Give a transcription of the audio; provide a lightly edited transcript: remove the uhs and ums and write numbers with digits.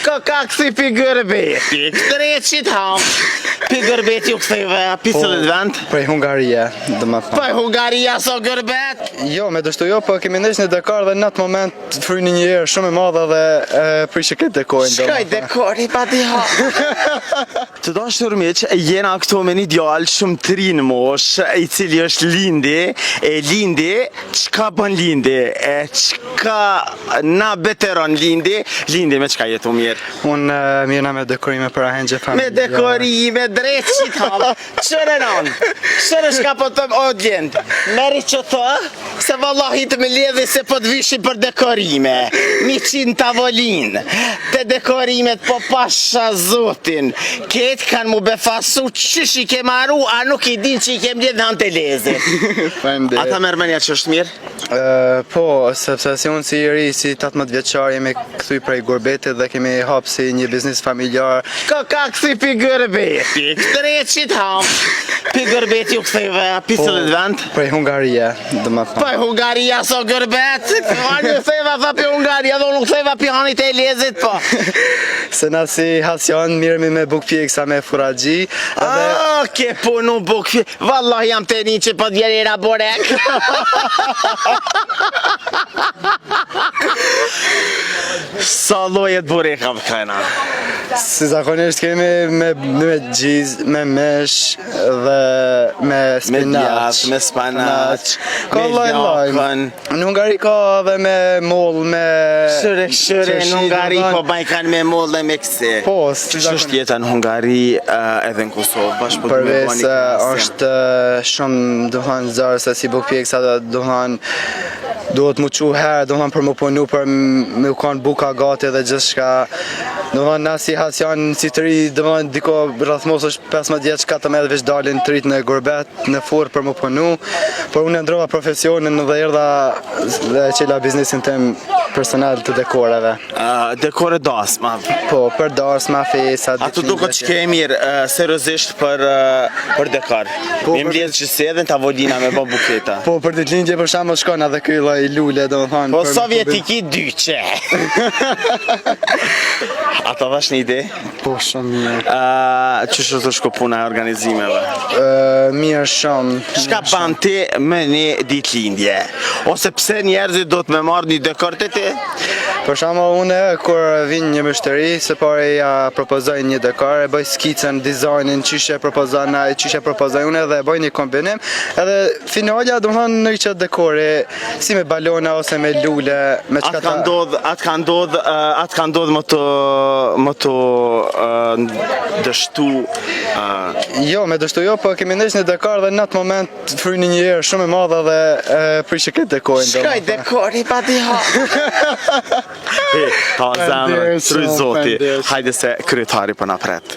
Ka kësi pi gërbeti, këtëreqit ham. Pi gërbeti u këthejve, pi sëllit vend? Prej Hungaria, dhe më thënë. Prej Hungaria so gërbet? Jo, me dështu jo, po kemi ndesh në Dakar dhe në atë moment fryni një herë shumë e madhe dhe prishë këtë dekorin. Shkoj dekori pa di ha. Të dashur miq, jena këtu me një djalë shumë të ri në moshë, i cili është lindi, çka bën lindi, çka na beteron lindi me çka jetu mirë. Unë mirëna me dekorime për ahengje familja. Me dekorime, drejt qit halë, qërë non, qërë shka po të odjend, meri që të, se vallahi të me ledhi se po të vishi për dekorime, 100 tavolin, të dekorimet po pasha zotin, ketë kanë mu befasu qësh i ke maru, a nuk i din që i kem ledhë në të lezit. Ata mërmenja që është mirë? Po, sepse si unë si i ri, si 18 vjeqar, jemi këthuj prej Gorbetit dhe kemi hapë si një biznis familjar. Ka kësi pi gërbeti, këtëreqit ham, pi gërbeti u këthejve, pi sëllit vend? Prej Hungaria, dhe më thënë. Prej Hungaria so gërbet, anë këthejva tha pi Hungaria, dhe unë këthejva pi hanit e lezit po. Se na si hasjon, mirëmi me buk pjeksa me furagji. Ke punu buk pjeksa, vallahi jam të një që po djerira borek. Sa lojet boreka më kajna? Si zakonisht kemi me gjiz, me mesh dhe me spinach. Me spanach, Ka lojn. Në Hungari ka dhe me moll, me... Shure, në Hungari po bajkan me moll dhe me kësi. Po, që është jeta në Hungari edhe në Kosovë, bashkë po të me përveç se është shumë duhan zarë se si buk pjeksa dhe duhan duhet mu qu herë, duhan për mu punu, për me u kanë buka gati dhe gjithë shka. Duhan na si hasjan, si të ri, duhan diko rrëth mos është 15 vjeç, 14 veç dalin të rrit në Gorbet, në furë për mu punu. Por unë ndrova profesionin dhe erdha dhe qela biznesin tem personal të dekoreve. Dekore dasma? Po, për dasma, fesa, ato duke që ke mirë, seriozisht për dekor. Me mbledh që se edhe në tavolina me bë buketa. Po, për ditëlindje për shembull shkon edhe ky lloj lule, domethënë. Po sovjetiki dyqe. Ata dhash një ide? Po, shumë mirë. Që është të shko puna e organizimeve? Mirë shumë. Shka ban ti me një ditëlindje? Ose pse njerëzit do të me marrë një dekor të ti? Për shembull unë kur vin një mështeri, së pari ja propozoj një dekor, e bëj skicën, dizajnin, çishe propozoj unë dhe e bëj një kombinim, edhe finalja domethënë në çdo dekori, si me balona ose me lule, me çka ta. Atë ka ndodh më të dështu. Jo, me dështu jo, po kemi ndesh në dekor dhe në atë moment fryni një herë shumë e madhe dhe prishë këtë dekorin. Shkoj dekori pa di ha. Ta zemrë, tryzoti, hajde se kryetari për napret.